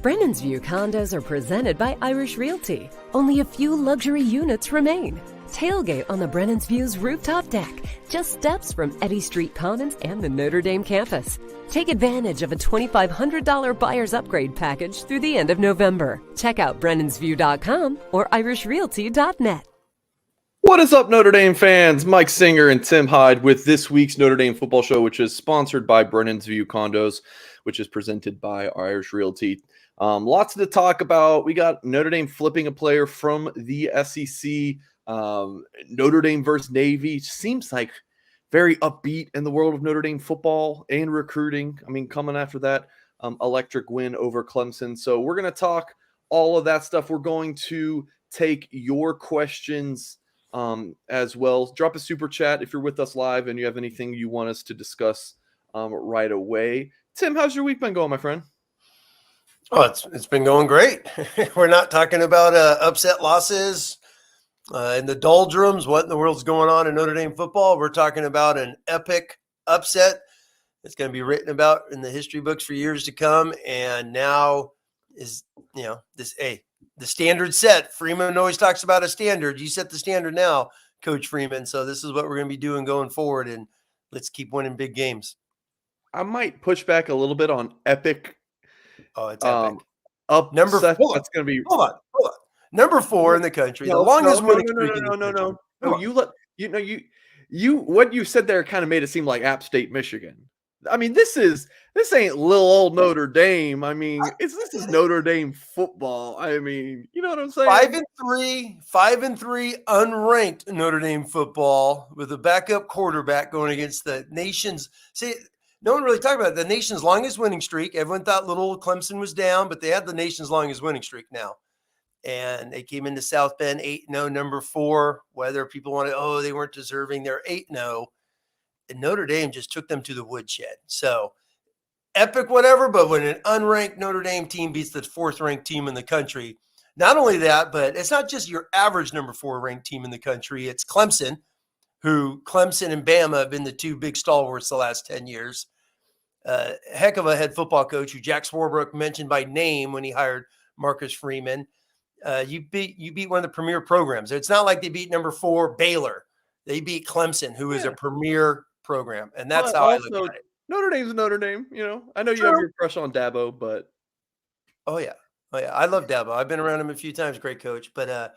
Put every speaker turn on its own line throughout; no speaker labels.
Brennan's View Condos are presented by Irish Realty. Only a few luxury units remain. Tailgate on the Brennan's View's rooftop deck, just steps from Eddy Street Commons and the Notre Dame campus. Take advantage of a $2,500 buyer's upgrade package through the end of November. Check out brennansview.com or irishrealty.net.
What is up, Notre Dame fans? Mike Singer and Tim Hyde with this week's Notre Dame football show, which is sponsored by Brennan's View Condos, which is presented by Irish Realty. Lots to talk about. We got Notre Dame flipping a player from the SEC. Notre Dame versus Navy seems like very upbeat in the world of Notre Dame football and recruiting. I mean, coming after that electric win over Clemson. So we're going to talk all of that stuff. We're going to take your questions as well. Drop a super chat if you're with us live and you have anything you want us to discuss right away. Tim, how's your week been going, my friend?
Oh, it's been going great. We're not talking about upset losses in the doldrums. What in the world's going on in Notre Dame football? We're talking about an epic upset that's going to be written about in the history books for years to come. And now is, the standard set. Freeman always talks about a standard. You set the standard now, Coach Freeman. So this is what we're going to be doing going forward. And let's keep winning big games.
I might push back a little bit on epic.
Oh, it's epic.
Up
number 4.
That's going to be.
Hold on. Number 4 in the country. The longest winning streak.
No. What you said there kind of made it seem like App State, Michigan. I mean, this ain't little old Notre Dame. I mean, this is Notre Dame football. I mean, you know what I'm saying?
5-3, unranked Notre Dame football with a backup quarterback going against the nation's. See, no one really talked about it. The nation's longest winning streak. Everyone thought little Clemson was down, but they had the nation's longest winning streak now. And they came into South Bend 8-0, number 4. Whether people wanted, they weren't deserving, they're 8-0. And Notre Dame just took them to the woodshed. So epic, whatever, but when an unranked Notre Dame team beats the 4th ranked team in the country, not only that, but it's not just your average number 4 ranked team in the country. It's Clemson, who Clemson and Bama have been the 2 big stalwarts the last 10 years. Heck of a head football coach who Jack Swarbrick mentioned by name when he hired Marcus Freeman. You beat one of the premier programs. It's not like they beat number 4 Baylor. They beat Clemson, who is a premier program, and that's how I look at it.
Notre Dame's Notre Dame. I know you have your crush on Dabo, but
oh yeah, I love Dabo. I've been around him a few times. Great coach, but I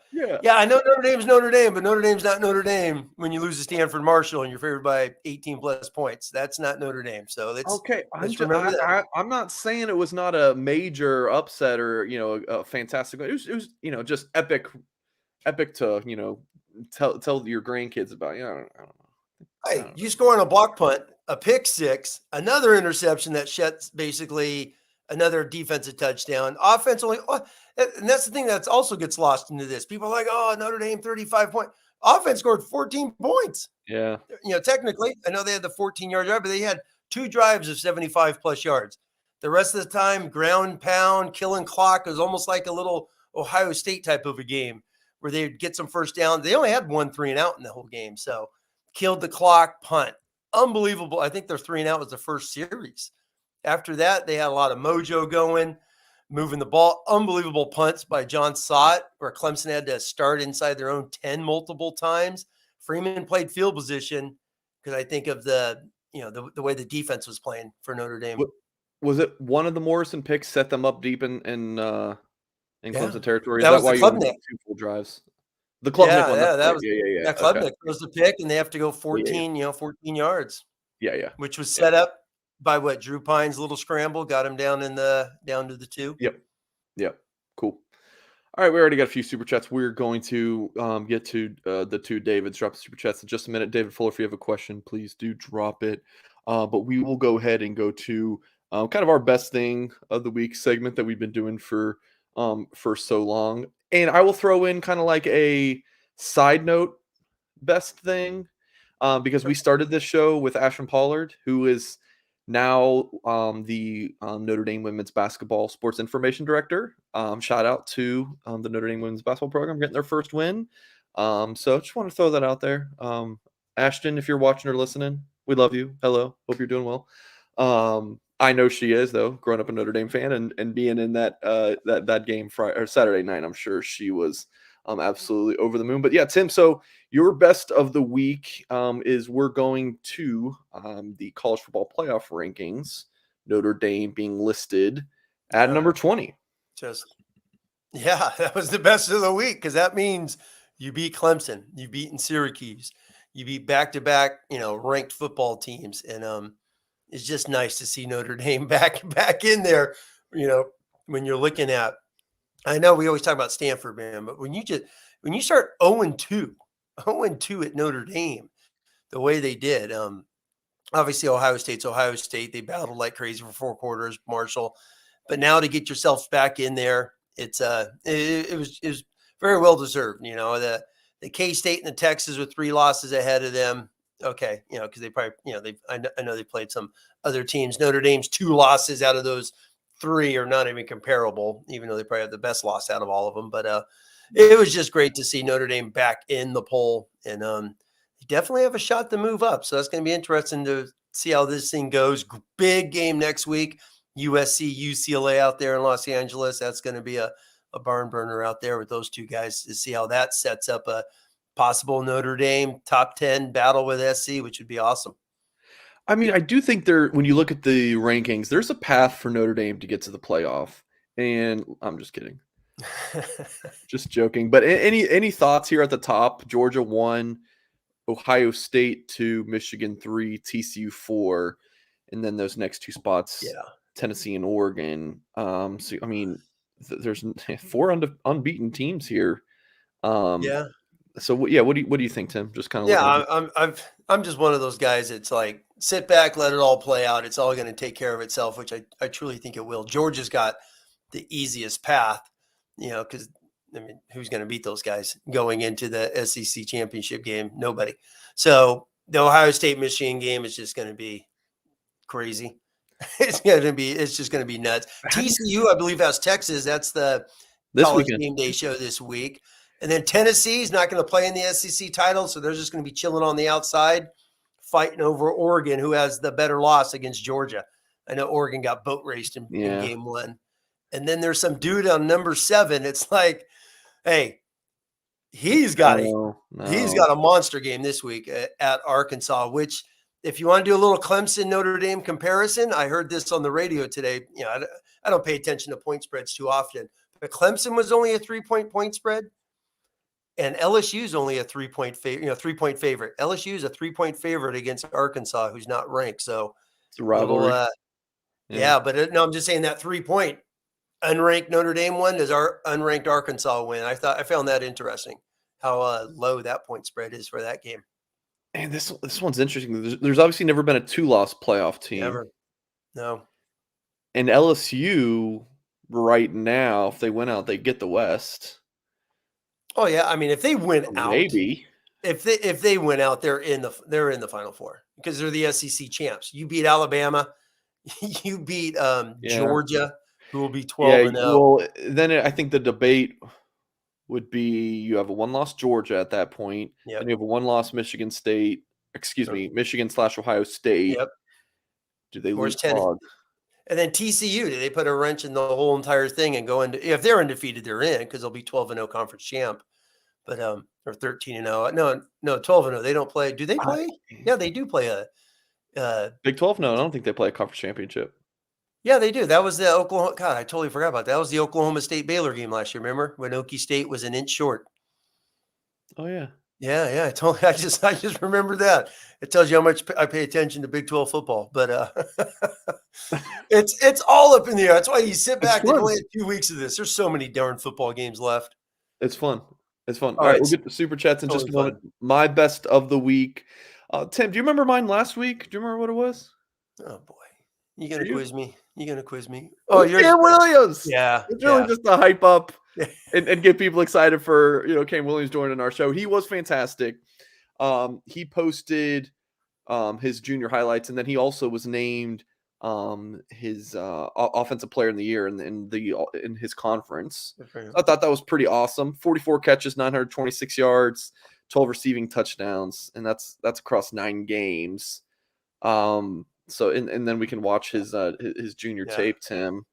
know Notre Dame's Notre Dame, but Notre Dame's not Notre Dame when you lose to Stanford Marshall and you're favored by 18 plus points. That's not Notre Dame. So let's remember that.
I'm not saying it was not a major upset or a fantastic. It was just epic to tell your grandkids about. I don't know.
Hey, you score on a block punt, a pick 6, another interception that shuts basically another defensive touchdown. Offensively, and that's the thing that also gets lost into this. People are like, Notre Dame 35 points. Offense scored 14 points.
Yeah.
Technically, I know they had the 14-yard drive, but they had 2 drives of 75-plus yards. The rest of the time, ground pound, killing clock. It was almost like a little Ohio State type of a game where they'd get some first down. They only had 1 3-and-out in the whole game, so killed the clock, punt. Unbelievable. I think their 3-and-out was the first series. After that, they had a lot of mojo going, moving the ball. Unbelievable punts by John Sott, where Clemson had to start inside their own 10 multiple times. Freeman played field position because I think of the way the defense was playing for Notre Dame.
Was it one of the Morrison picks set them up deep in Clemson territory?
That was why you had 2
full drives? The Klubnik one.
That was that Klubnik was the pick, and they have to go 14 yards.
Yeah.
Which was set up by Drew Pine's little scramble, got him down to the 2.
Yep. Cool. All right, we already got a few super chats. We're going to get to the 2 Davids. Drop the super chats in just a minute. David Fuller, if you have a question, please do drop it. But we will go ahead and go to kind of our best thing of the week segment that we've been doing for so long. And I will throw in kind of like a side note best thing because we started this show with Ashton Pollard, who is now the Notre Dame women's basketball sports information director. Shout out to the Notre Dame women's basketball program getting their first win. So just want to throw that out there. Ashton, if you're watching or listening, we love you. Hello. Hope you're doing well. I know she is, though, growing up a Notre Dame fan and being in that game Friday or Saturday night. I'm sure she was absolutely over the moon. But yeah, Tim, so your best of the week is we're going to the college football playoff rankings, Notre Dame being listed at number 20.
Yeah, that was the best of the week because that means you beat Clemson, you've beaten Syracuse, you beat back-to-back, ranked football teams. And it's just nice to see Notre Dame back in there, when you're looking at, I know we always talk about Stanford, man, but when you start 0-2 at Notre Dame, the way they did, obviously Ohio State's Ohio State, they battled like crazy for 4 quarters, Marshall, but now to get yourself back in there, it was very well deserved. The K-State and the Texas with 3 losses ahead of them. Okay, because they probably, I know they played some other teams. Notre Dame's 2 losses out of those 3 are not even comparable, even though they probably have the best loss out of all of them. But it was just great to see Notre Dame back in the poll, and they definitely have a shot to move up. So that's going to be interesting to see how this thing goes. Big game next week, USC, UCLA out there in Los Angeles. That's going to be a barn burner out there with those 2 guys to see how that sets up a possible Notre Dame top 10 battle with SC, which would be awesome.
I mean, I do think when you look at the rankings, there's a path for Notre Dame to get to the playoff. And I'm just kidding. Just joking. But any thoughts here at the top? Georgia 1, Ohio State 2, Michigan 3, TCU 4, and then those next 2 spots, Tennessee and Oregon. So I mean, there's 4 unbeaten teams here. So what do you think, Tim? Just kind of
I'm just one of those guys. It's like sit back, let it all play out. It's all going to take care of itself, which I truly think it will. Georgia's got the easiest path, because I mean, who's going to beat those guys going into the SEC championship game? Nobody. So the Ohio State Michigan game is just going to be crazy. It's just going to be nuts. TCU, I believe, has Texas. That's the college game day show this week. And then Tennessee is not going to play in the SEC title, so they're just going to be chilling on the outside, fighting over Oregon, who has the better loss against Georgia. I know Oregon got boat raced in game 1. And then there's some dude on number 7. It's like, hey, he's got a monster game this week at Arkansas, which if you want to do a little Clemson Notre Dame comparison, I heard this on the radio today. I don't pay attention to point spreads too often, but Clemson was only a 3-point spread. And LSU is only a 3-point favorite. LSU is a 3-point favorite against Arkansas, who's not ranked. So
it's a rivalry.
But no, I'm just saying that 3-point unranked Notre Dame one does our unranked Arkansas win. I found that interesting how low that point spread is for that game.
And this one's interesting. There's obviously never been a 2-loss playoff team.
Never. No.
And LSU right now, if they win out, they get the West.
Oh yeah, I mean, if they win out,
maybe
if they win out, they're in the Final Four because they're the SEC champs. You beat Alabama, you beat Georgia, who will be 12-0.
Well, then I think the debate would be you have a 1-loss Georgia at that point, and you have a 1-loss Michigan State. Michigan/Ohio State.
Yep.
Do they lose? And
then TCU, do they put a wrench in the whole entire thing and go into? If they're undefeated, they're in because they'll be 12-0 conference champ, but or 13-0. No, 12-0. They don't play. Do they play? Yeah, they do play a
Big 12. No, I don't think they play a conference championship.
Yeah, they do. That was the Oklahoma. God, I totally forgot about that. That was the Oklahoma State Baylor game last year. Remember when Okie State was an inch short?
Oh yeah.
Yeah. I just remember that. It tells you how much I pay attention to Big 12 football. But it's all up in the air. That's why you sit back and only have 2 weeks of this. There's so many darn football games left.
It's fun. All right, we'll get the super chats in just a moment. My best of the week. Tim, do you remember mine last week? Do you remember what it was?
Oh boy. You gonna quiz me?
Oh, you're Cam Williams.
Yeah.
It's really just to hype up and get people excited for Cam Williams joining our show. He was fantastic. He posted his junior highlights, and then he also was named his offensive player in the year in his conference. I thought that was pretty awesome. 44 catches, 926 yards, 12 receiving touchdowns, and that's across 9 games. So and then we can watch his junior tape, Tim.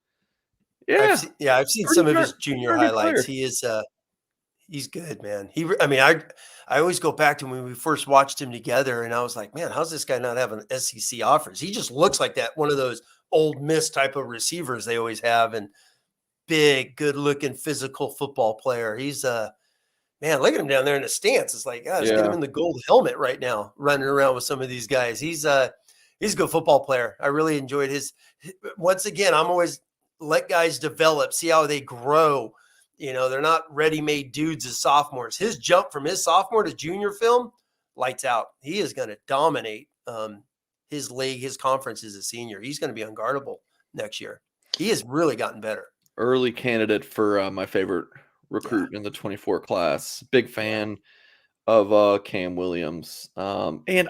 I've
Yeah,
seen some of his junior
pretty good
highlights.
player.
He is he's good, man. I always go back to when we first watched him together, and I was like, man, how's this guy not having SEC offers? He just looks like that one of those old Miss type of receivers they always have, and big, good-looking, physical football player. He's man, look at him down there in the stance. It's like, let's get him in the gold helmet right now, running around with some of these guys. He's a good football player. I really enjoyed his. Once again, I'm always let guys develop, see how they grow. You know, they're not ready-made dudes as sophomores. His jump from his sophomore to junior film, lights out. He is going to dominate his league, his conference as a senior. He's going to be unguardable next year. He has really gotten better.
Early candidate for my favorite recruit in the 24 class. Big fan of Cam Williams. And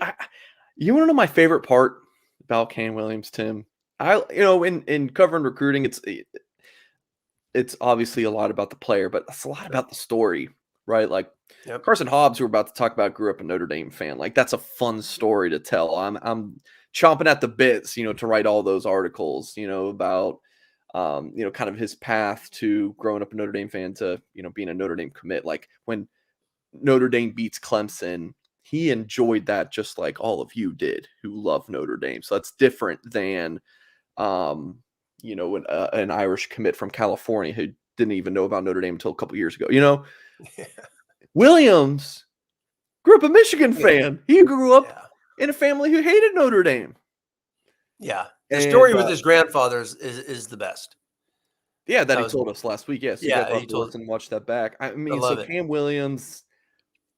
you want to know my favorite part about Cam Williams, Tim? In covering recruiting, it's obviously a lot about the player, but it's a lot about the story, right? Like Carson Hobbs, who we're about to talk about, grew up a Notre Dame fan. Like, that's a fun story to tell. I'm chomping at the bits, to write all those articles, about kind of his path to growing up a Notre Dame fan to, being a Notre Dame commit. Like, when Notre Dame beats Clemson, he enjoyed that just like all of you did who love Notre Dame. So that's different than, an Irish commit from California who didn't even know about Notre Dame until a couple years ago. Williams grew up a Michigan fan. He grew up in a family who hated Notre Dame.
Yeah. The story with his grandfather is the best.
Yeah, that he told us last week. Yes.
Yeah.
He told us and watch that back. I mean, Cam Williams,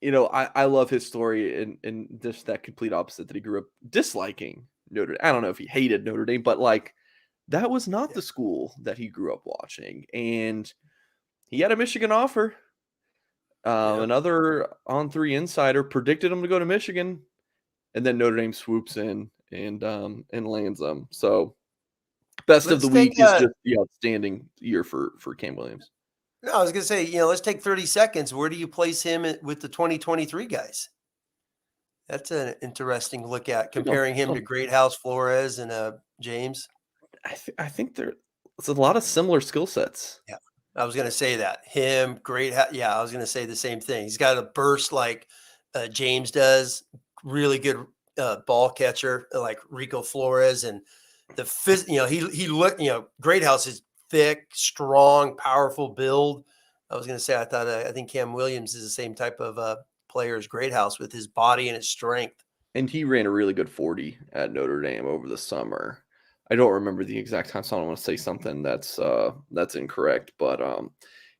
I love his story and just that complete opposite, that he grew up disliking Notre Dame. I don't know if he hated Notre Dame, but like, that was not the school that he grew up watching. And he had a Michigan offer. Another On3 insider predicted him to go to Michigan, and then Notre Dame swoops in and lands them. So best of the week is just the outstanding year for Cam Williams.
No, I was going to say, let's take 30 seconds. Where do you place him with the 2023 guys? That's an interesting look at, comparing him to Greathouse, Flores, and James.
I think there's a lot of similar skill sets.
Yeah, I was going to say that. Him, yeah, I was going to say the same thing. He's got a burst like James does. Really good ball catcher like Rico Flores, and he looked. Greathouse is thick, strong, powerful build. I was going to say I think Cam Williams is the same type of player as Greathouse with his body and his strength.
And he ran a really good 40 at Notre Dame over the summer. I don't remember the exact time, so I don't want to say something that's incorrect. But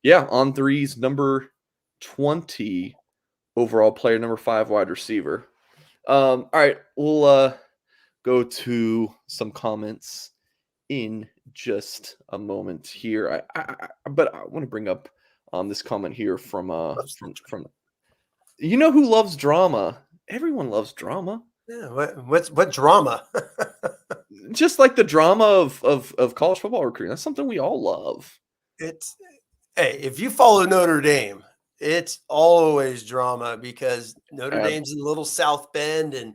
On3's number 20 overall player, number 5 wide receiver. All right, we'll go to some comments in just a moment here. But I want to bring up this comment here from who loves drama? Everyone loves drama.
Yeah, what drama?
Just like the drama of college football recruiting. That's something we all love.
If you follow Notre Dame, it's always drama, because Notre Dame's in the little South Bend, and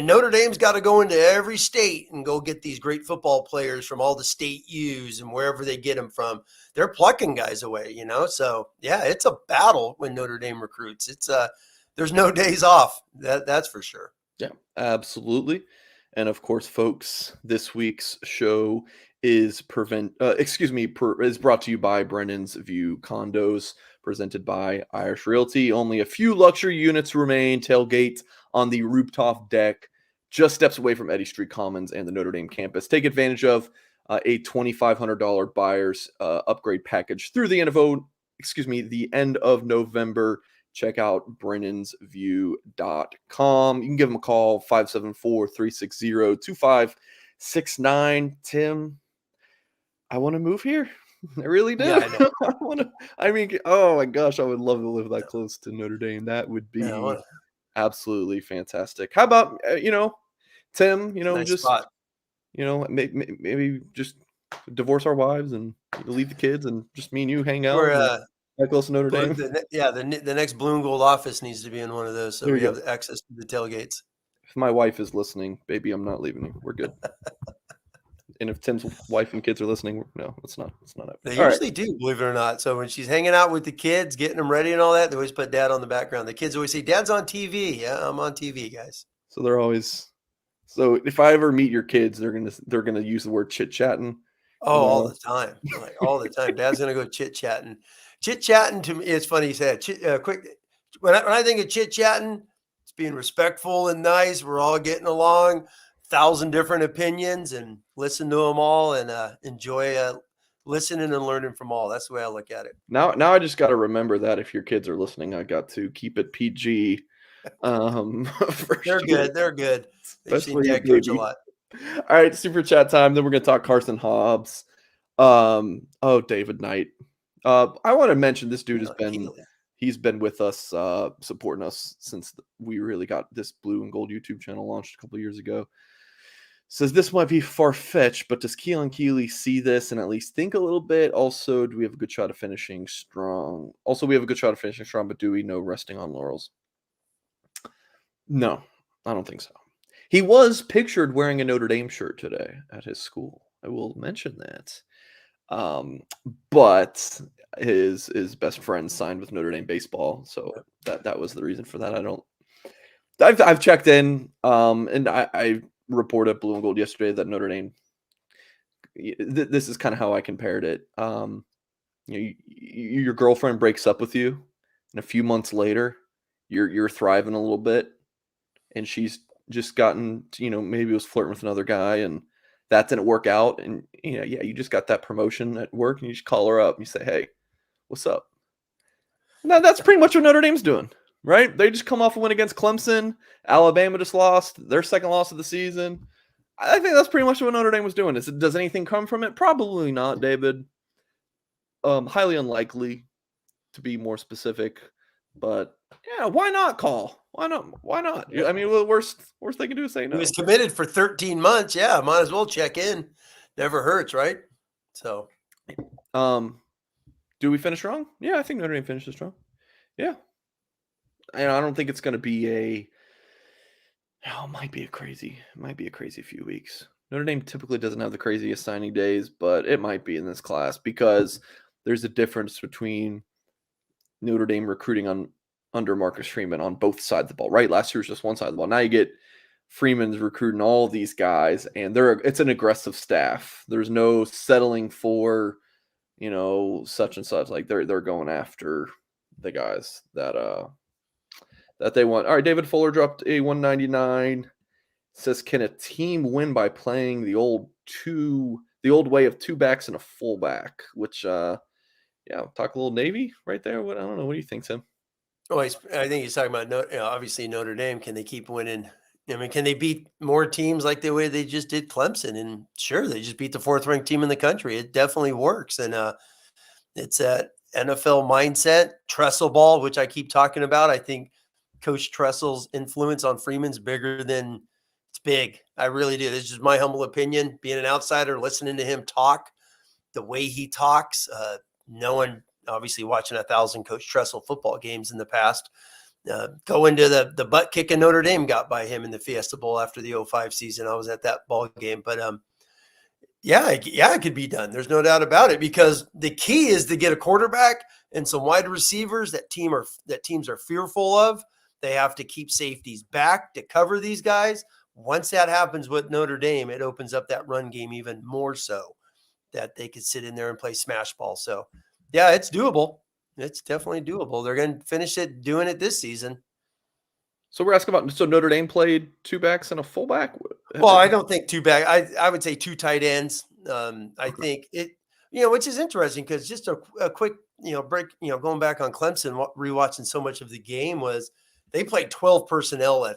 Notre Dame's got to go into every state and go get these great football players from all the state U's and wherever they get them from. They're plucking guys away, So yeah, it's a battle when Notre Dame recruits. It's there's no days off. That's for sure.
Yeah, absolutely. And of course, folks, this week's show is brought to you by Brennan's View Condos, presented by Irish Realty. Only a few luxury units remain. Tailgate on the rooftop deck, just steps away from Eddy Street Commons and the Notre Dame campus. Take advantage of a $2,500 buyer's upgrade package through the end of November. Check out brennonsview.com. You can give them a call, 574-360-2569. Tim, I want to move here. I really do. Yeah, oh my gosh, I would love to live that close to Notre Dame. That would be absolutely fantastic. How about, Tim,
nice
just,
spot.
Maybe just divorce our wives and leave the kids and just me and you hang out. Close to Notre Dame.
The next blue and gold office needs to be in one of those, so we have access to the tailgates.
If my wife is listening, baby, I'm not leaving you. We're good. And if Tim's wife and kids are listening, no, it's not happening.
They usually do, believe it or not. So when she's hanging out with the kids, getting them ready and all that, they always put Dad on the background. The kids always say, "Dad's on TV." Yeah, I'm on TV, guys.
So they're always. So if I ever meet your kids, they're gonna use the word chit chatting.
Oh, all the time, like all the time. Dad's gonna go chit chatting. Chit chatting to me, it's funny you said quick. When I think of chit chatting, it's being respectful and nice. We're all getting along. 1,000 different opinions, and listen to them all, and enjoy listening and learning from all. That's the way I look at it.
Now I just got to remember that if your kids are listening, I got to keep it PG.
They're good. They're good. They've seen Dad coach a lot.
All right, super chat time. Then we're gonna talk Karson Hobbs. David Knight. I want to mention this dude he's been with us, supporting us since we really got this blue and gold YouTube channel launched a couple of years ago. Says this might be far-fetched, but does Keelan Keeley see this and at least think a little bit? Also, do we have a good shot of finishing strong? But do we know resting on laurels? No, I don't think so. He was pictured wearing a Notre Dame shirt today at his school. I will mention that. But his best friend signed with Notre Dame baseball, so that was the reason for that. I've checked in, and I reported Blue and Gold yesterday that Notre Dame. This is kind of how I compared it. Your girlfriend breaks up with you, and a few months later, you're thriving a little bit, and she's just gotten, maybe was flirting with another guy, and that didn't work out, and you just got that promotion at work, and you just call her up and you say, "Hey, what's up?" Now that's pretty much what Notre Dame's doing. Right? They just come off a win against Clemson. Alabama just lost their second loss of the season. I think that's pretty much what Notre Dame was doing. Does anything come from it? Probably not, David. Highly unlikely, to be more specific. But yeah, why not call? Why not? I mean, the worst they can do is say no.
He was committed for 13 months. Yeah, might as well check in. Never hurts, right? So,
do we finish strong? Yeah, I think Notre Dame finishes strong. Yeah. And I don't think it's going to be it might be a crazy few weeks. Notre Dame typically doesn't have the craziest signing days, but it might be in this class because there's a difference between Notre Dame recruiting under Marcus Freeman on both sides of the ball, right? Last year was just one side of the ball. Now you get Freeman's recruiting all these guys, and it's an aggressive staff. There's no settling for, such and such. Like they're going after the guys that they want. All right, David Fuller dropped a 199. Says, can a team win by playing the old way of two backs and a fullback? Which, talk a little Navy right there. I don't know. What do you think, Tim?
Oh, I think he's talking about obviously Notre Dame. Can they keep winning? I mean, can they beat more teams like the way they just did Clemson? And sure, they just beat the 4th-ranked team in the country. It definitely works, and it's that NFL mindset, Tressel ball, which I keep talking about. I think Coach Tressel's influence on Freeman's bigger than it's big. I really do. This is just my humble opinion. Being an outsider, listening to him talk, the way he talks, no one obviously watching 1,000 Coach Tressel football games in the past. Go into the butt kicking Notre Dame got by him in the Fiesta Bowl after the 05 season. I was at that ball game, but it could be done. There's no doubt about it, because the key is to get a quarterback and some wide receivers that teams are fearful of. They have to keep safeties back to cover these guys. Once that happens with Notre Dame, it opens up that run game even more so that they could sit in there and play smash ball. So, yeah, it's doable. It's definitely doable. They're going to finish doing it this season.
So we're asking about, so Notre Dame played two backs and a fullback?
Well, I don't think two back. I would say two tight ends. I think it, which is interesting because just a quick, break, going back on Clemson, rewatching so much of the game was they played 12 personnel a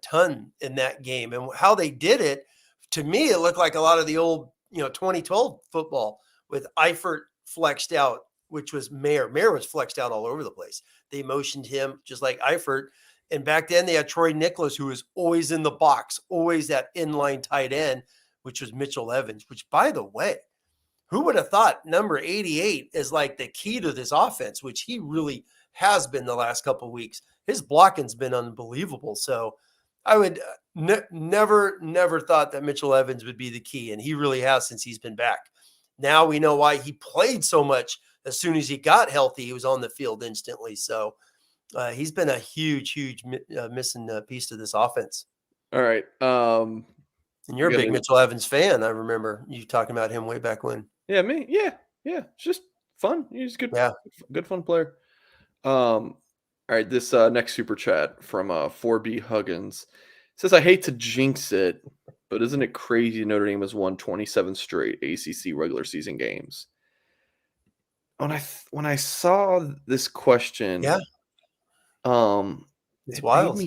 ton in that game. And how they did it, to me, it looked like a lot of the old, 2012 football with Eifert flexed out, which was Mayer. Mayer was flexed out all over the place. They motioned him just like Eifert. And back then they had Troy Nicholas, who was always in the box, always that inline tight end, which was Mitchell Evans, which, by the way, who would have thought number 88 is like the key to this offense, which he really has been the last couple of weeks. His blocking's been unbelievable. So I would never thought that Mitchell Evans would be the key, and he really has since he's been back. Now we know why he played so much. As soon as he got healthy, he was on the field instantly. So he's been a huge missing piece to this offense.
All right.
And you're a big Mitchell Evans fan. I remember you talking about him way back when.
Yeah, me. Yeah. It's just fun. He's good.
Yeah.
Good fun player. All right. This next super chat from 4B Huggins says, I hate to jinx it, but isn't it crazy Notre Dame has won 27 straight ACC regular season games? When I saw this question,
yeah, it's wild.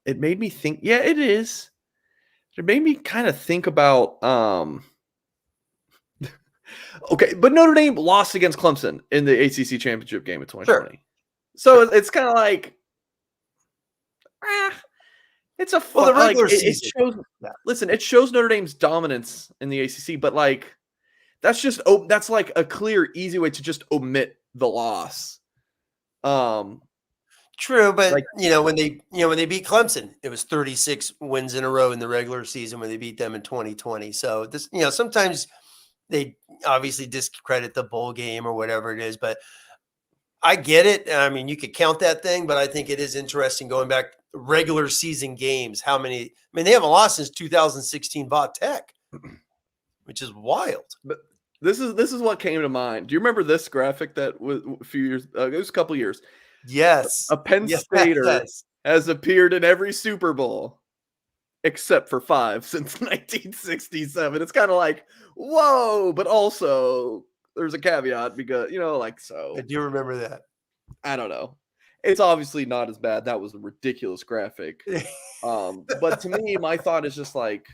It made me think. Yeah, it is. It made me kind of think about. Okay, but Notre Dame lost against Clemson in the ACC championship game of 2020.
Sure.
So it's kind of like, it's a fun,
the regular season.
Listen, it shows Notre Dame's dominance in the ACC, but like, that's like a clear, easy way to just omit the loss.
True, but like, when they beat Clemson, it was 36 wins in a row in the regular season when they beat them in 2020. So this, sometimes they obviously discredit the bowl game or whatever it is, but I get it. I mean, you could count that thing, but I think it is interesting going back regular season games. How many? I mean, they haven't lost since 2016 Vaught Tech, which is wild.
But this is what came to mind. Do you remember this graphic that was a few years? It was a couple years.
Yes,
a Penn Stater has appeared in every Super Bowl except for 5 since 1967. It's kind of like, whoa, but also there's a caveat because, so.
I do remember that.
I don't know. It's obviously not as bad. That was a ridiculous graphic. But to me, my thought is just like,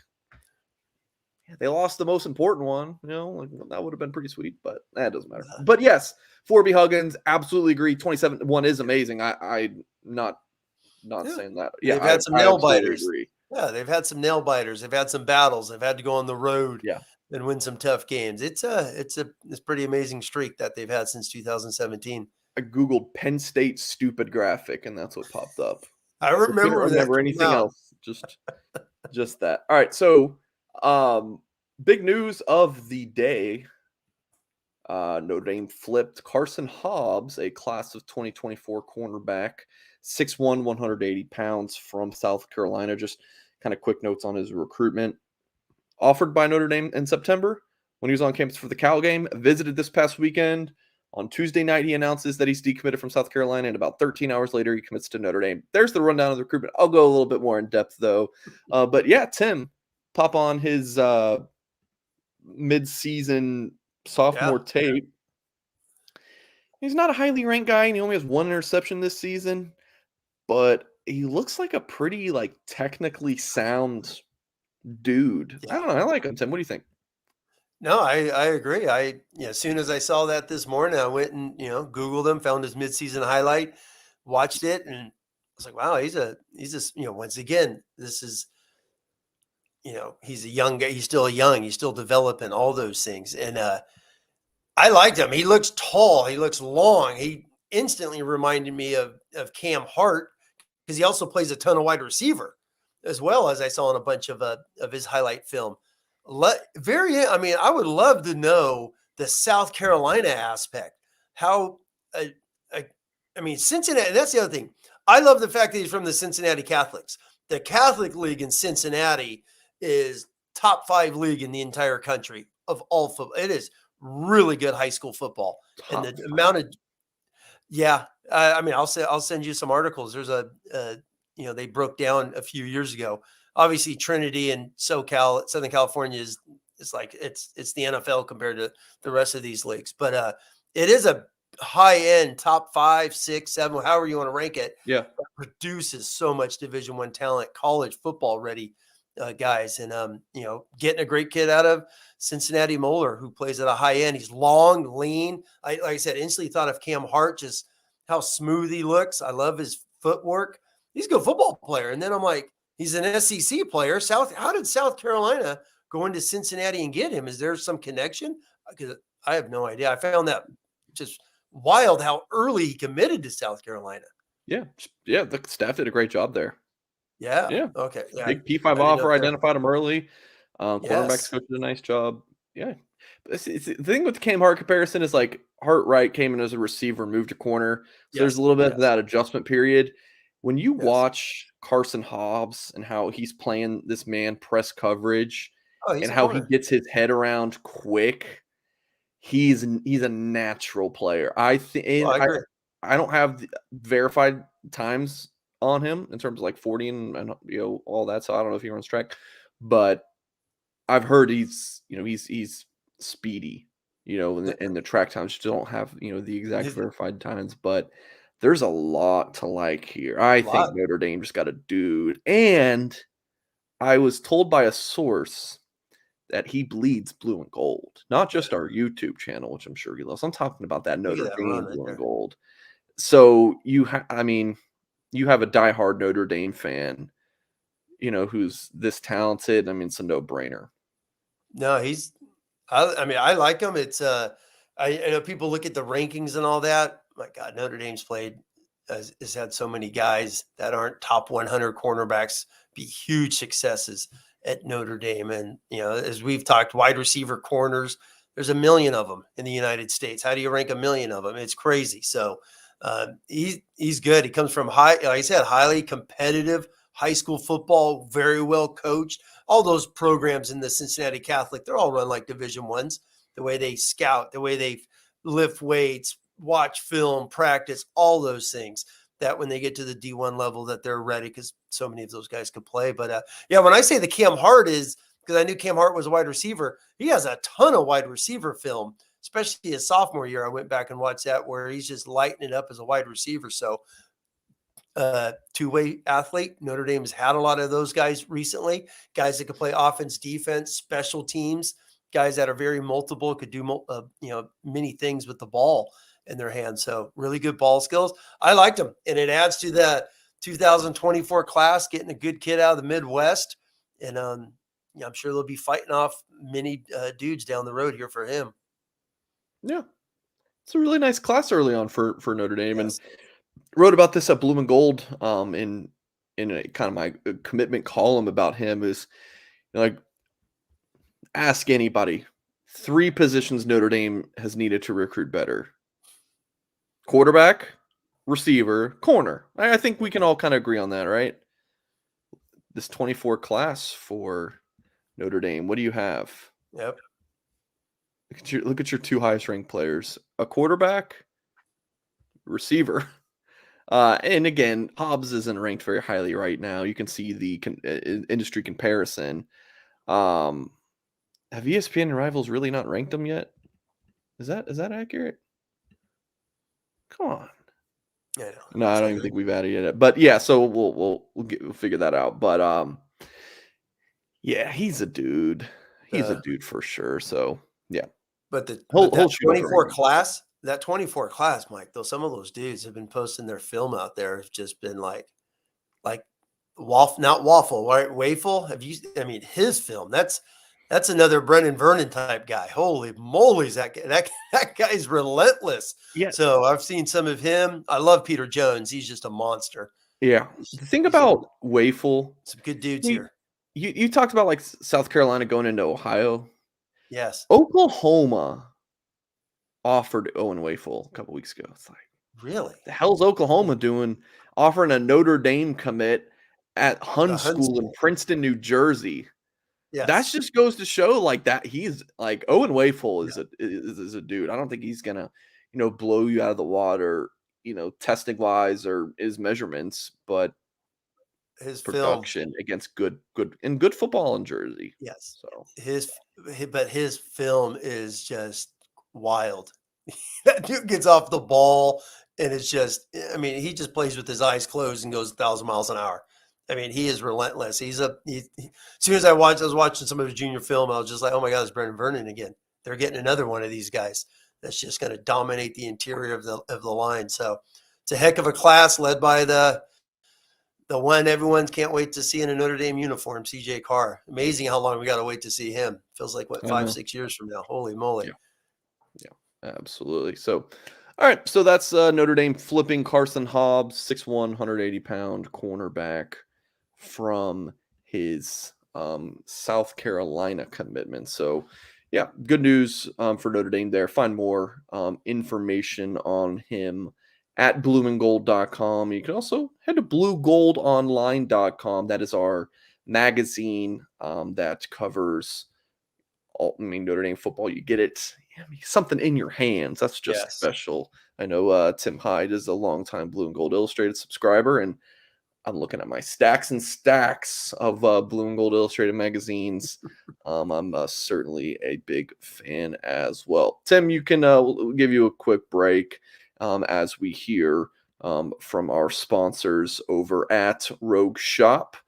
they lost the most important one. That would have been pretty sweet, but that doesn't matter. But yes, 4B Huggins, absolutely agree. 27-1 is amazing. I'm not saying that. Yeah,
they've had some nail biters. Agree. Yeah, they've had some nail biters. They've had some battles. They've had to go on the road.
Yeah.
And win some tough games. It's pretty amazing streak that they've had since 2017.
I Googled Penn State stupid graphic, and that's what popped up.
I remember
never anything else. Just that. All right. So, big news of the day. Notre Dame flipped Carson Hobbs, a class of 2024 cornerback, 6'1", 180 pounds from South Carolina. Just kind of quick notes on his recruitment. Offered by Notre Dame in September when he was on campus for the Cal game, visited this past weekend. On Tuesday night, he announces that he's decommitted from South Carolina, and about 13 hours later, he commits to Notre Dame. There's the rundown of the recruitment. I'll go a little bit more in depth, though. But yeah, Tim, pop on his mid-season sophomore tape. He's not a highly ranked guy, and he only has 1 interception this season, but he looks like a pretty technically sound dude. I don't know. I like him, Tim. What do you think?
No, I agree. As soon as I saw that this morning, I went and Googled him, found his midseason highlight, watched it, and I was like, wow, he's once again, this is he's a young guy. He's still young. He's still developing all those things, and I liked him. He looks tall. He looks long. He instantly reminded me of Cam Hart because he also plays a ton of wide receiver, as well as I saw in a bunch of his highlight film. I would love to know the South Carolina aspect. How, Cincinnati, that's the other thing. I love the fact that he's from the Cincinnati Catholics. The Catholic League in Cincinnati is top 5 league in the entire country of all football. It is really good high school football. And the amount of, I'll send you some articles. There's they broke down a few years ago. Obviously, Trinity and SoCal, Southern California is like it's the NFL compared to the rest of these leagues. But it is a high end top 5, 6, 7, however you want to rank it.
Yeah,
produces so much Division I talent, college football ready guys, and getting a great kid out of Cincinnati Moeller who plays at a high end. He's long, lean. Like I said, instantly thought of Cam Hart, just how smooth he looks. I love his footwork. He's a good football player. And then I'm like, he's an SEC player. How did South Carolina go into Cincinnati and get him? Is there some connection? Because I have no idea. I found that just wild how early he committed to South Carolina.
Yeah. The staff did a great job there.
Yeah.
Yeah.
Okay. Yeah.
Big P5
I didn't know
offer,
if they're.
identified him early. Cornerbacks
Yes.
coach did a nice job. Yeah. The thing with the Cam Hart comparison is like Hart came in as a receiver, moved to corner. So there's a
Yes.
little bit of
Yes.
that adjustment period. When you
Yes.
watch Carson Hobbs and how he's playing this man press coverage
Oh, he's
and
a
how he
corner.
gets his head around quick, he's a natural player. I think
Oh, I agree.
I don't have the verified times on him in terms of like 40 and all that. So I don't know if he runs track, but I've heard he's speedy, in the track times. Just don't have, the exact
He's a
verified times, but there's a lot to like here. I think
lot.
Notre Dame just got a dude. And I was told by a source that he bleeds blue and gold, not just our YouTube channel, which I'm sure he loves. I'm talking about that
Look at
Notre
that run
Dame
right
blue and
there.
gold. So you have a diehard Notre Dame fan, who's this talented. I mean, it's a no-brainer.
No, he's. I mean, I like him. It's. I know people look at the rankings and all that. My God, Notre Dame's played has had so many guys that aren't top 100 cornerbacks be huge successes at Notre Dame, and as we've talked, wide receiver corners. There's a million of them in the United States. How do you rank a million of them? It's crazy. So he's good. He comes from like I said, highly competitive high school football, very well coached. All those programs in the Cincinnati Catholic, they're all run like Division Ones. The way they scout, the way they lift weights, watch film, practice, all those things. That when they get to the D1 level, that they're ready because so many of those guys could play. But yeah, when I say the Cam Hart is because I knew Cam Hart was a wide receiver, he has a ton of wide receiver film, especially his sophomore year. I went back and watched that where he's just lighting it up as a wide receiver. So two-way athlete. Notre Dame has had a lot of those guys recently, guys that could play offense, defense, special teams, guys that are very multiple, could do many things with the ball in their hands. So really good ball skills. I liked them, and it adds to the 2024 class, getting a good kid out of the Midwest, and I'm sure they'll be fighting off many dudes down the road here for him.
Yeah, it's a really nice class early on for Notre Dame, and
Yes.
wrote about this at Blue and Gold in a kind of my commitment column about him is like ask anybody 3 positions Notre Dame has needed to recruit better: quarterback, receiver, corner. I think we can all kind of agree on that, right? This 24 class for Notre Dame. What do you have?
Yep.
Look at your 2 highest ranked players: a quarterback, receiver. And again, Hobbs isn't ranked very highly right now. You can see the industry comparison. Have ESPN and Rivals really not ranked them yet? Is that accurate? Come on.
Yeah,
No, I don't even think we've added it yet. But yeah, so we'll figure that out. But yeah, he's a dude. He's a dude for sure. So yeah,
But
he'll shoot up a ranking.
that 24 class, Mike, though some of those dudes have been posting their film out there, have just been like not waffle, right? Wafel. I mean, his film, that's another Brennan Vernon type guy. Holy moly, that guy's relentless.
Yeah,
So I've seen some of him. I love Peter Jones. He's just a monster.
yeah. The thing about Wafel,
Some good dudes
you,
here.
you talked about like South Carolina going into Ohio.
Yes.
Oklahoma offered Owen Wafel a couple weeks ago. It's like,
Really?
the hell's Oklahoma doing offering a Notre Dame commit at Hun
Hun
School in Princeton, New Jersey?
Yes.
That just goes to show like that he's like Owen Wafel is
Yeah.
is a dude. I don't think he's gonna, blow you out of the water, testing wise or his measurements, but
His film.
production against good football in Jersey.
Yes.
So
But his film is just wild. That dude gets off the ball and it's just, I mean, he just plays with his eyes closed and goes 1,000 miles an hour. I mean, he is relentless. As soon as I was watching some of his junior film, I was just like, oh my God, it's Brennan Vernon again. They're getting another one of these guys that's just going to dominate the interior of the line. So it's a heck of a class led by the one everyone can't wait to see in a Notre Dame uniform, CJ Carr. Amazing how long we got to wait to see him. Feels like, 5-6 years from now. Holy moly.
Yeah, absolutely. So, all right. So that's Notre Dame flipping Carson Hobbs, 6'1", 180-pound cornerback. from his South Carolina commitment. So, yeah, good news for Notre Dame there. Find more information on him at blueandgold.com. You can also head to bluegoldonline.com. That is our magazine that covers Notre Dame football. You get it, something in your hands. That's just
Yes.
special. I know Tim Hyde is a longtime Blue and Gold Illustrated subscriber, and I'm looking at my stacks and stacks of Blue and Gold Illustrated magazines. I'm certainly a big fan as well. Tim, you can we'll give you a quick break as we hear from our sponsors over at Rogue Shop,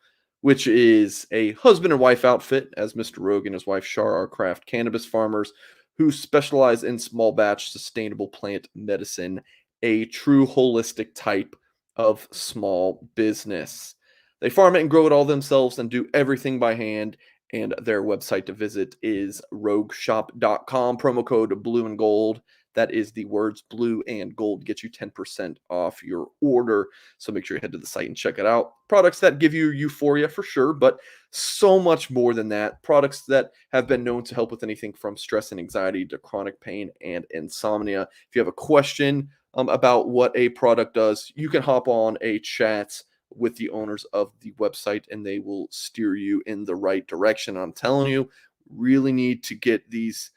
which is a husband and wife outfit, as Mr. Rogue and his wife Shar are craft cannabis farmers who specialize in small batch sustainable plant medicine, a true holistic type of small business. They farm it and grow it all themselves and do everything by hand. And their website to visit is rogueshop.com. Promo code blue and gold. That is the words blue and gold. Get you 10% off your order. So make sure you head to the site and check it out. Products that give you euphoria for sure, but so much more than that. Products that have been known to help with anything from stress and anxiety to chronic pain and insomnia. If you have a question about what a product does, you can hop on a chat with the owners of the website and they will steer you in the right direction. I'm telling you, really need to get these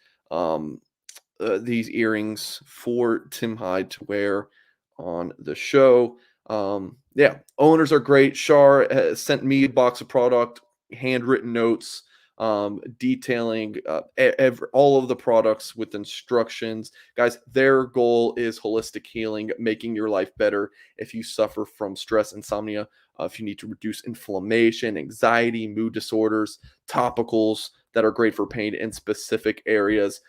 earrings for Tim Hyde to wear on the show. Yeah, owners are great. Shar has sent me a box of product, handwritten notes, detailing all of the products with instructions. Guys, their goal is holistic healing, making your life better. If you suffer from stress, insomnia, if you need to reduce inflammation, anxiety, mood disorders, topicals that are great for pain in specific areas.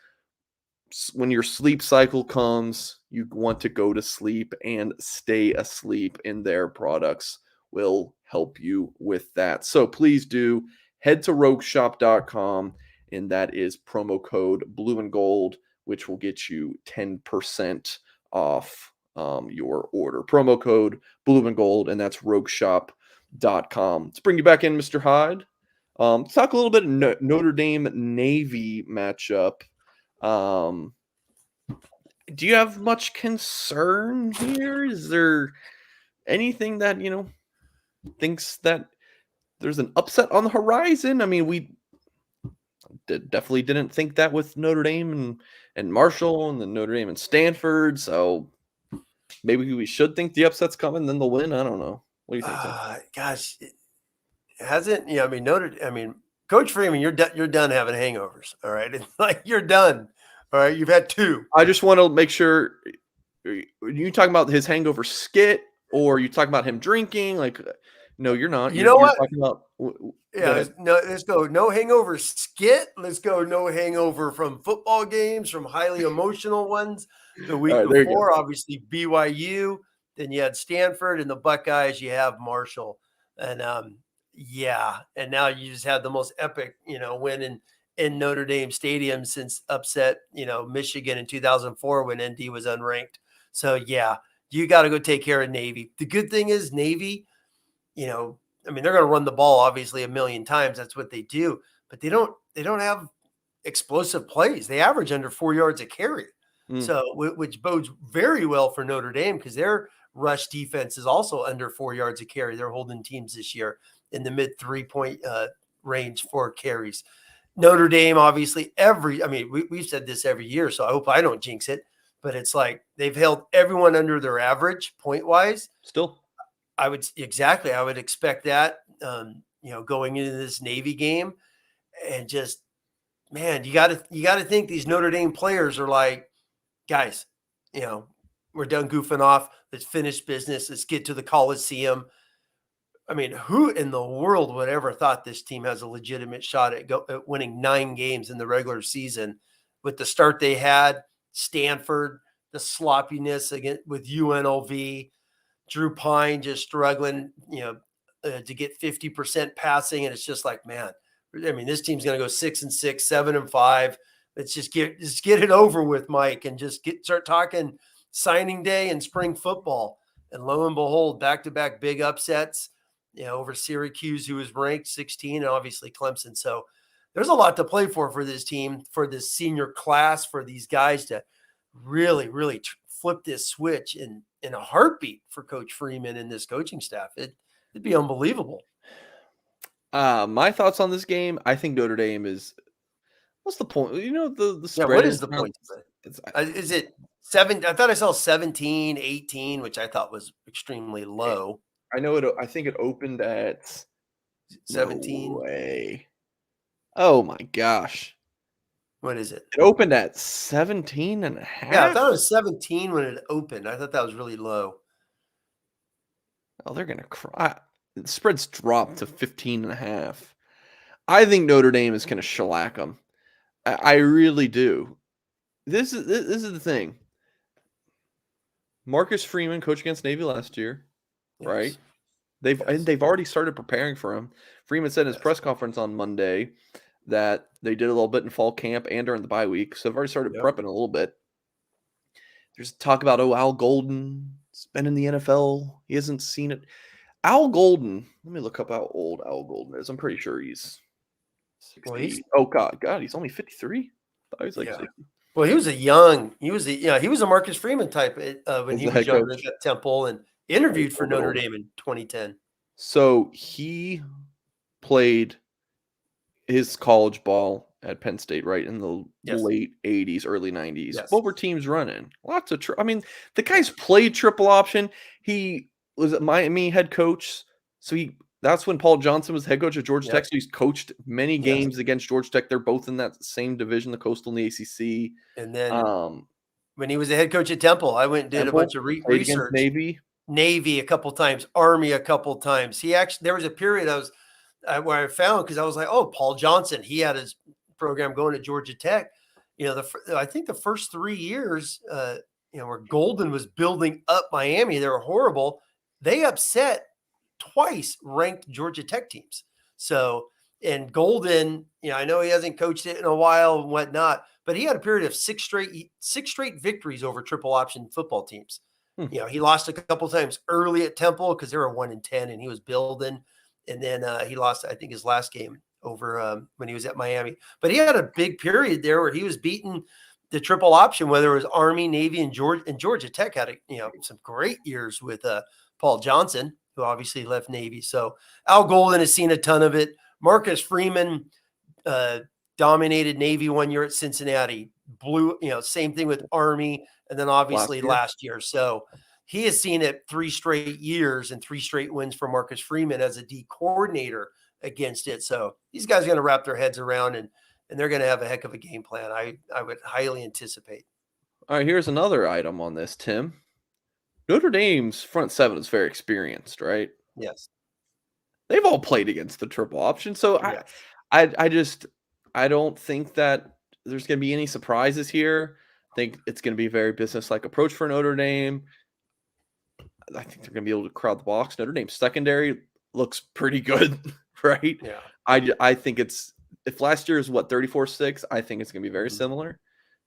When your sleep cycle comes, you want to go to sleep and stay asleep, and their products will help you with that. So please do head to rogueshop.com, and that is promo code blue and gold, which will get you 10% off your order. Promo code blue and gold, and that's rogueshop.com. Let's bring you back in, Mr. Hyde. Let's talk a little bit of Notre Dame Navy matchup. Do you have much concern here? Is there anything that, thinks that there's an upset on the horizon? I mean, we definitely didn't think that with Notre Dame and Marshall and then Notre Dame and Stanford. So maybe we should think the upset's coming, then they'll win. I don't know. What do you think, Tim?
Gosh, it hasn't. Coach Freeman, you're done having hangovers. All right, it's like you're done. All right, you've had two.
I just want to make sure. Are you talking about his hangover skit, or are you talking about him drinking? Like, no, you're not.
You know what?
Talking about,
let's go. No hangover skit. Let's go. No hangover from football games, from highly emotional ones. The week before, obviously BYU. Then you had Stanford, and the Buckeyes. You have Marshall, and and now you just had the most epic, win in Notre Dame Stadium since upset, Michigan in 2004 when ND was unranked. So you got to go take care of Navy. The good thing is Navy, they're going to run the ball obviously a million times. That's what they do, but they don't have explosive plays. They average under 4 yards a carry. So, which bodes very well for Notre Dame because their rush defense is also under 4 yards a carry. They're holding teams this year in the mid 3-point range for carries. Notre Dame, obviously, we've said this every year, so I hope I don't jinx it, but it's like they've held everyone under their average point-wise.
Still.
I would expect that, going into this Navy game. And just, man, you got to think these Notre Dame players are like, guys, we're done goofing off. Let's finish business. Let's get to the Coliseum. I mean, who in the world would ever thought this team has a legitimate shot at winning 9 games in the regular season with the start they had? Stanford, the sloppiness with UNLV, Drew Pine just struggling, to get 50% passing, and it's just like, man, this team's going to go 6-6, 7-5. Let's just get it over with, Mike, and just start talking signing day and spring football. And lo and behold, back-to-back big upsets. over Syracuse, who was ranked 16, and obviously Clemson. So there's a lot to play for this team, for this senior class, for these guys to really, really flip this switch in a heartbeat for Coach Freeman and this coaching staff. It'd be unbelievable.
My thoughts on this game, I think Notre Dame is – what's the point? The spread.
Yeah, what is the point? Is it 7? I thought I saw 17, 18, which I thought was extremely low.
I know it. I think it opened at
17.
No way. Oh my gosh.
What is it?
It opened at 17 and a half.
Yeah, I thought it was 17 when it opened. I thought that was really low.
Oh, they're going to cry. The spread's dropped to 15 and a half. I think Notre Dame is going to shellac them. I really do. This is the thing. Marcus Freeman coached against Navy last year, yes. Right? They've already started preparing for him. Freeman said in his press conference on Monday that they did a little bit in fall camp and during the bye week, so they've already started prepping a little bit. There's talk about Al Golden's been in the NFL. He hasn't seen it. Al Golden. Let me look up how old Al Golden is. I'm pretty sure he's 60. Oh God, he's only 53. I thought he was like 60.
Well, he was a Marcus Freeman type when he was younger at Temple and interviewed for Notre Dame in 2010.
So he played his college ball at Penn State, right, in the late 80s, early 90s. Yes. What were teams running? Lots of the guy's played triple option. He was at Miami head coach. So that's when Paul Johnson was head coach at Georgia Tech. So he's coached many games against Georgia Tech. They're both in that same division, the Coastal and the ACC.
And then when he was a head coach at Temple, I went and did a bunch of research. Navy a couple times, Army a couple times. There was a period where I found, because I was like, oh, Paul Johnson, he had his program going to Georgia Tech. I think the first 3 years, where Golden was building up Miami, they were horrible. They upset twice ranked Georgia Tech teams. So, and Golden, I know he hasn't coached it in a while and whatnot, but he had a period of six straight victories over triple option football teams. He lost a couple times early at Temple because they were 1-10 and he was building. And then he lost, I think, his last game over when he was at Miami. But he had a big period there where he was beating the triple option, whether it was Army, Navy, and Georgia Tech had some great years with Paul Johnson, who obviously left Navy. So Al Golden has seen a ton of it. Marcus Freeman dominated Navy 1 year at Cincinnati. Same thing with Army, and then obviously last year. So he has seen it 3 straight years and 3 straight wins for Marcus Freeman as a D coordinator against it. So these guys are going to wrap their heads around, and they're going to have a heck of a game plan. I would highly anticipate.
All right, here's another item on this, Tim. Notre Dame's front seven is very experienced, right?
Yes.
They've all played against the triple option. So yes. I don't think that there's going to be any surprises here. I think it's going to be a very business-like approach for Notre Dame. I think they're going to be able to crowd the box. Notre Dame's secondary looks pretty good, right?
Yeah.
I think if last year is 34-6, I think it's going to be very similar.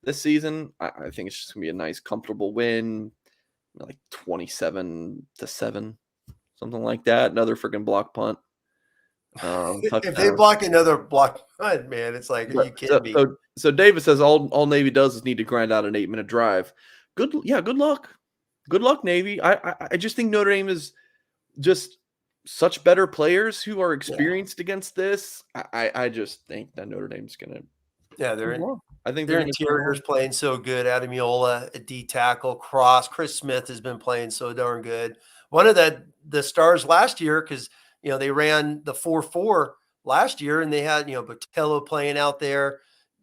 This season, I think it's just going to be a nice, comfortable win, like 27-7, something like that. Another freaking block punt.
If they block another block punt, man, it's like, are you kidding me?
So Davis says all Navy does is need to grind out an 8-minute drive. Good luck. Good luck, Navy. I just think Notre Dame is just such better players who are experienced against this. I just think that Notre Dame's gonna.
Yeah, I think their interior's playing so good. Adamiola at D tackle, Chris Smith has been playing so darn good. One of the stars last year, because they ran the 4-4 last year, and they had Botello playing out there.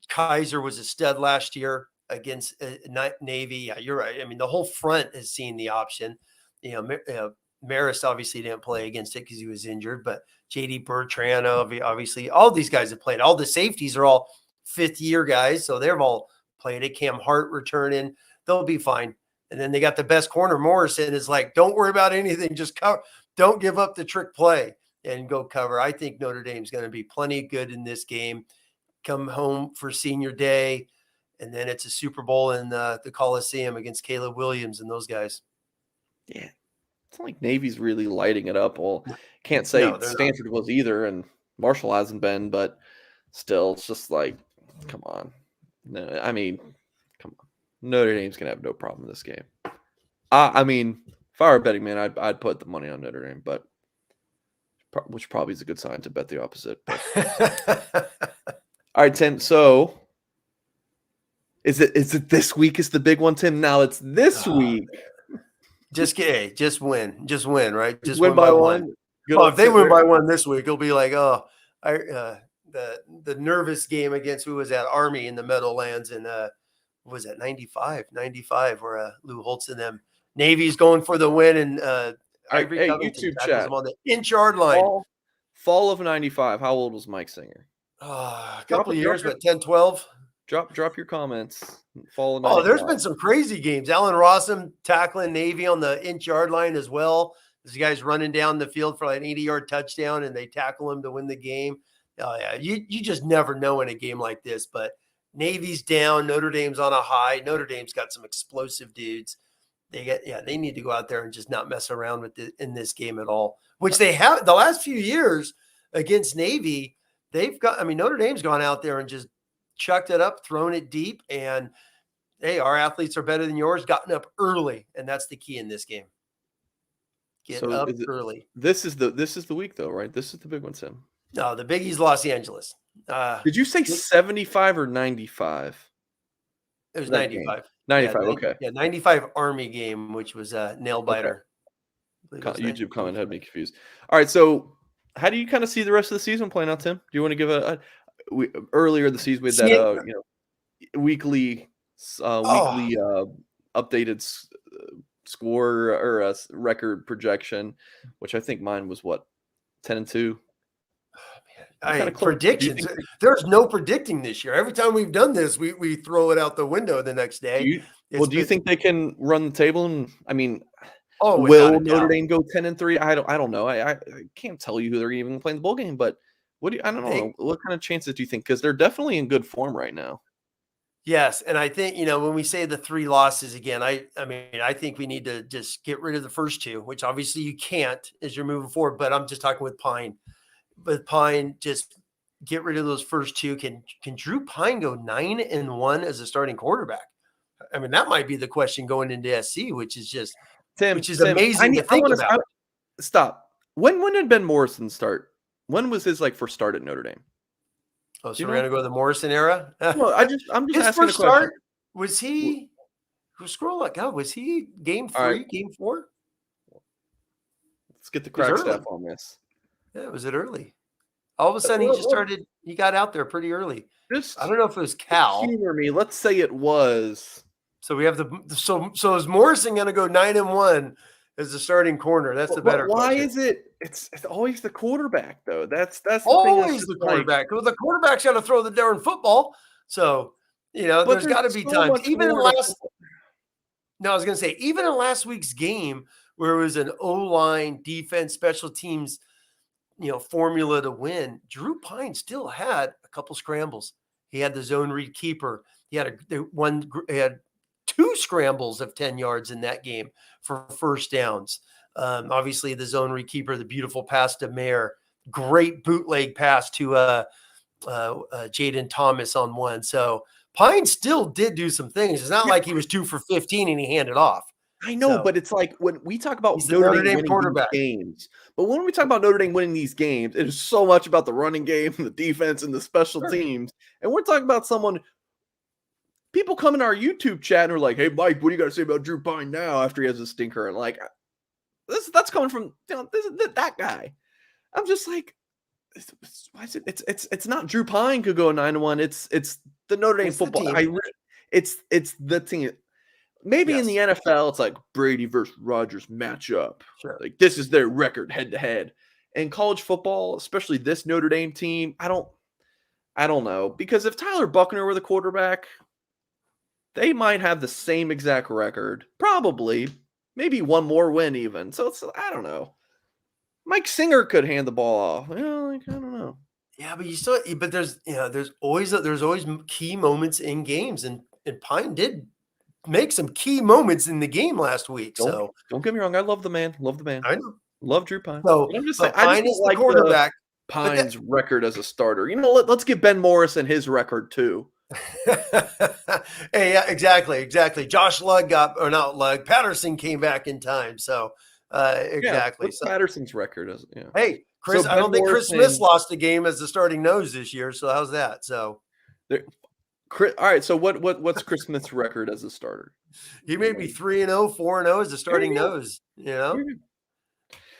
Kaiser was a stud last year against Navy. Yeah, you're right. I mean, the whole front has seen the option. Maris obviously didn't play against it because he was injured, but JD Bertrand, obviously, all these guys have played. All the safeties are all fifth-year guys, so they've all played it. Cam Hart returning. They'll be fine. And then they got the best corner. Morrison is like, don't worry about anything. Just cover. Don't give up the trick play and go cover. I think Notre Dame's going to be plenty good in this game. Come home for senior day, and then it's a Super Bowl in the Coliseum against Caleb Williams and those guys.
Yeah. it's not like Navy's really lighting it up. Well, can't say
No, they're not.
Stanford was either, and Marshall hasn't been, but still, it's just like, come on. No, I mean, come on. Notre Dame's gonna have no problem in this game. I mean, if I were a betting man, I'd put the money on Notre Dame, but which probably is a good sign to bet the opposite. But. All right, Tim. So, is it this week is the big one, Tim? Now it's this week.
Just win, right? Just
win by one.
Well, if they win by one this week, it'll be like, the nervous game against who was that Army in the Meadowlands, and what was that 95, where Lou Holtz and them Navy's going for the win, and Ivory
YouTube chat
on the inch-yard line.
Fall of 95. How old was Mike Singer?
A couple of years, but 10, 12.
Drop your comments. Fall of 95.
There's been some crazy games. Alan Rossum tackling Navy on the inch-yard line as well. This guy's running down the field for like an 80-yard touchdown, and they tackle him to win the game. Oh, yeah. You just never know in a game like this, but Navy's down. Notre Dame's on a high. Notre Dame's got some explosive dudes. They need to go out there and just not mess around with it in this game at all, which they have the last few years against Navy. Notre Dame's gone out there and just chucked it up, thrown it deep, and hey, our athletes are better than yours, gotten up early, and that's the key in this game. Get up early.
This is the week though, right? This is the big one, Tim.
No, the Big East Los Angeles.
Did you say 75 or 95?
It was 95.
Game? 95, okay.
Yeah, 95 Army game, which was a nail-biter.
Okay. YouTube comment had me confused. All right, so how do you kind of see the rest of the season playing out, Tim? Do you want to give earlier the season with that weekly updated score or record projection, which I think mine was 10-2.
Predictions. There's no predicting this year. Every time we've done this, we throw it out the window the next day.
Do you think they can run the table? And I mean,
will
Notre Dame go 10-3? I don't know. I can't tell you who they're even playing the bowl game, but I don't know. What kind of chances do you think? Because they're definitely in good form right now.
Yes, and I think when we say the 3 losses again, I think we need to just get rid of the first 2, which obviously you can't as you're moving forward. But I'm just talking with Pine. But Pine, just get rid of those first 2. Can Drew Pine go 9-1 as a starting quarterback? I mean, that might be the question going into SC, which is just amazing to think about.
Stop. When did Ben Morrison start? When was his first start at Notre Dame?
Oh, so we're gonna go to the Morrison era?
Well, I'm just
his
asking
first
a question.
start was he? Scroll up. God, was he game 3, right. Game 4?
Let's get the crack staff on this.
Yeah, was it early? All of a sudden, he just started. He got out there pretty early. I don't know if it was Cal.
Humor me. Let's say it was.
So we have so is Morrison going to go 9-1 as the starting corner? That's the better.
Why
question.
Is it? It's always the quarterback though. That's the
always the quarterback. Well, the quarterback's got to throw the darn football. So there's got to be times even in last. No, I was going to say even in last week's game where it was an O-line, defense, special teams, formula to win. Drew Pine still had a couple scrambles. He had the zone read keeper. He had he had 2 scrambles of 10 yards in that game for first downs. Obviously, the zone read keeper, the beautiful pass to Mayer, great bootleg pass to Jaden Thomas on one. So Pine still did do some things. It's not like he was 2 for 15 and he handed off.
I know, but it's like when we talk about Notre Dame winning these games, but when we talk about Notre Dame winning these games, it is so much about the running game, the defense, and the special teams. And we're talking about someone. People come in our YouTube chat and are like, "Hey, Mike, what do you got to say about Drew Pine now after he has a stinker?" And that's coming from that guy. I'm just like, it's not Drew Pine could go 9-1. It's the Notre Dame football. It's the team. Maybe in the NFL, it's like Brady versus Rodgers matchup.
Sure.
Like this is their record head to head. In college football, especially this Notre Dame team, I don't know, because if Tyler Buckner were the quarterback, they might have the same exact record, probably, maybe one more win even. So I don't know. Mike Singer could hand the ball off. I don't know.
Yeah, but there's always key moments in games, and Pine did make some key moments in the game last week.
Don't get me wrong. I love the man. Love the man.
I know.
Love Drew Pine.
So,
I'm just
but
saying, I
Pine
just
is
don't
the
like
quarterback.
Pine's record as a starter. Let's get Ben Morris and his record too.
Hey, yeah, exactly. Josh Patterson came back in time. So, exactly.
What's Patterson's record?
Hey, Chris, I don't think Chris Smith lost a game as the starting nose this year. So how's that? So,
all right. So what's Chris Smith's record as a starter?
He may be 3-0, 4-0 as a starting nose.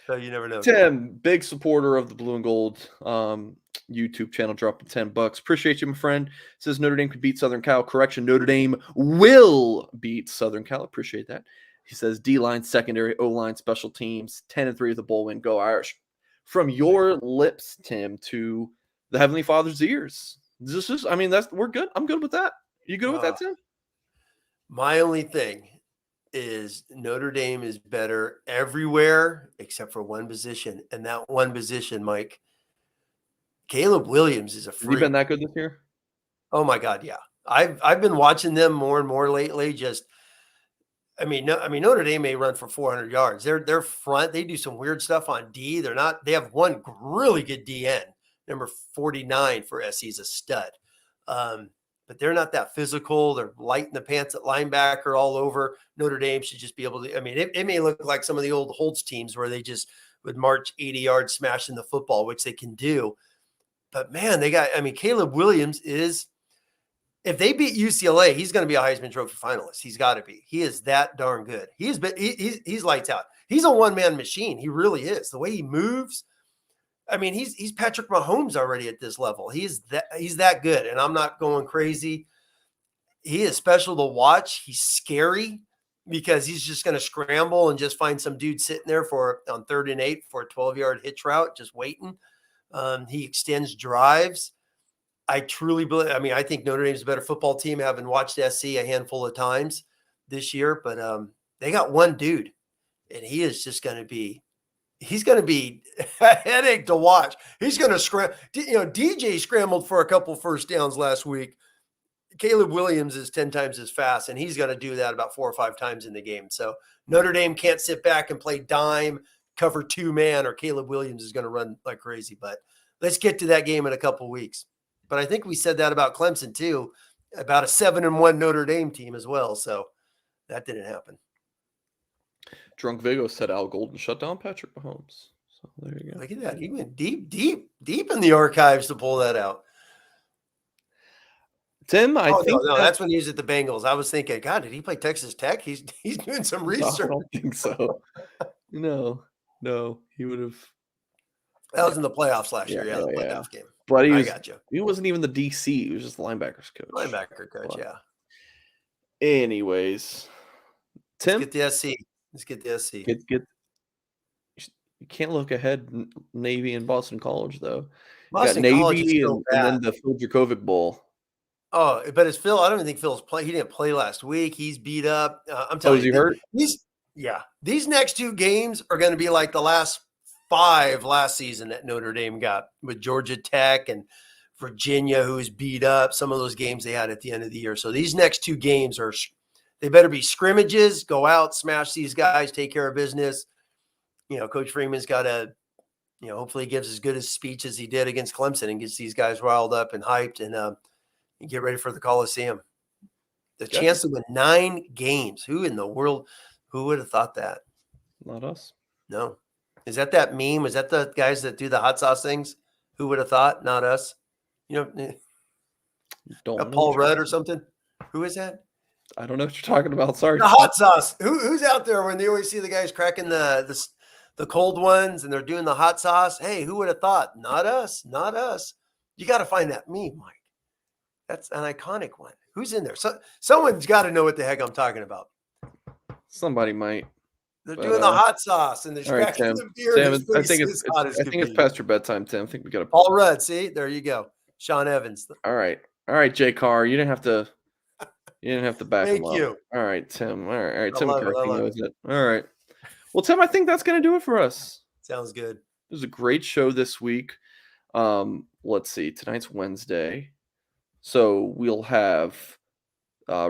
So you never know.
Tim, big supporter of the Blue and Gold YouTube channel, dropping $10. Appreciate you, my friend. Says Notre Dame could beat Southern Cal. Correction, Notre Dame will beat Southern Cal. Appreciate that. He says D-line, secondary, O-line, special teams, 10-3 with the bowl win. Go Irish. From your lips, Tim, to the Heavenly Father's ears. We're good. I'm good with that. You good with that, Tim?
My only thing is Notre Dame is better everywhere except for one position. And that one position, Mike, Caleb Williams is a freak.
Has he been that good this year?
Oh my God, yeah. I've been watching them more and more lately. Notre Dame may run for 400 yards. Their front, they do some weird stuff on D. They have one really good DN, number 49 for SC, is a stud. But they're not that physical. They're light in the pants at linebacker all over. Notre Dame should just be able to. It may look like some of the old Holtz teams where they just would march 80 yards smashing the football, which they can do. But man, Caleb Williams is, if they beat UCLA, he's going to be a Heisman Trophy finalist. He's got to be. He is that darn good. He's lights out. He's a one-man machine. He really is. The way he moves. He's Patrick Mahomes already at this level. He's that good, and I'm not going crazy. He is special to watch. He's scary because he's just going to scramble and just find some dude sitting there on 3rd and 8 for a 12-yard hitch route, just waiting. He extends drives. I truly believe. I think Notre Dame's a better football team, having watched SC a handful of times this year. But they got one dude, and he is just going to be. He's going to be a headache to watch. He's going to scramble. DJ scrambled for a couple first downs last week. Caleb Williams is 10 times as fast, and he's going to do that about 4 or 5 times in the game. So Notre Dame can't sit back and play dime, cover 2-man, or Caleb Williams is going to run like crazy. But let's get to that game in a couple weeks. But I think we said that about Clemson too, about a 7-1 Notre Dame team as well. So that didn't happen.
Drunk Vigo said Al Golden shut down Patrick Mahomes. So there you go.
Look at that. He went deep in the archives to pull that out.
Tim, I think
that's when he was at the Bengals. I was thinking, God, did he play Texas Tech? He's doing some research.
No, I don't think so. No, he would have.
That was in the playoffs last year. Yeah, the playoff game.
But
I got you.
He wasn't even the DC. He was just the linebackers coach.
Yeah.
Anyways, Tim,
let's get the SC.
You can't look ahead. Navy and Boston College, though.
Boston
College Navy and then the Phil Dracovic Bowl.
Oh, but it's Phil. I don't even think Phil's play. He didn't play last week. He's beat up. I'm telling you.
Is he hurt?
These next 2 games are going to be like the last 5 last season that Notre Dame got with Georgia Tech and Virginia, who's beat up. Some of those games they had at the end of the year. So these next 2 games they better be scrimmages. Go out, smash these guys, take care of business. Coach Freeman's got to, hopefully he gives as good a speech as he did against Clemson and gets these guys riled up and hyped and get ready for the Coliseum. The chance to win 9 games. Who in the world, who would have thought that?
Not us.
No. Is that meme? Is that the guys that do the hot sauce things? Who would have thought? Not us. Paul Rudd or something? Who is that?
I don't know what you're talking about. Sorry.
The hot sauce. Who's out there when they always see the guys cracking the cold ones and they're doing the hot sauce? Hey, who would have thought? Not us. Not us. You got to find that meme, Mike. That's an iconic one. Who's in there? Someone's got to know what the heck I'm talking about.
Somebody might.
They're doing the hot sauce and they're cracking the beer.
Tim, I think it's past your bedtime, Tim. I think we got to.
Paul Rudd. See, there you go. Sean Evans.
All right, Jay Carr. You didn't have to back him up.
Thank you.
All right, Tim. All right, Tim McCarthy knows it. All right. Well, Tim, I think that's going to do it for us.
Sounds good.
It was a great show this week. Let's see. Tonight's Wednesday. So we'll have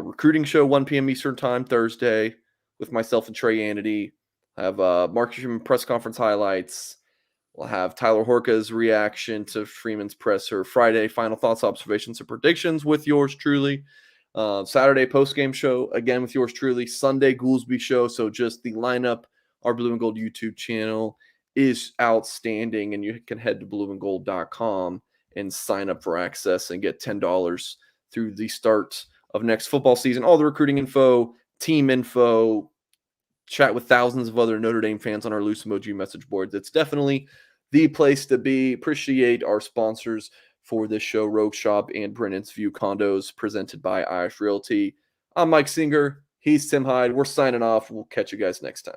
recruiting show, 1 p.m. Eastern time, Thursday, with myself and Trey Anity. I have Mark press conference highlights. We'll have Tyler Horka's reaction to Freeman's presser. Friday, final thoughts, observations, and predictions with yours truly. Saturday, post-game show, again with yours truly. Sunday, Goolsby show. So just the lineup, our Blue and Gold YouTube channel is outstanding, and you can head to blueandgold.com and sign up for access and get $10 through the start of next football season. All the recruiting info, team info, chat with thousands of other Notre Dame fans on our Loose Emoji message boards. It's definitely the place to be. Appreciate our sponsors for this show, Rogue Shop and Brennan's View Condos, presented by Irish Realty. I'm Mike Singer. He's Tim Hyde. We're signing off. We'll catch you guys next time.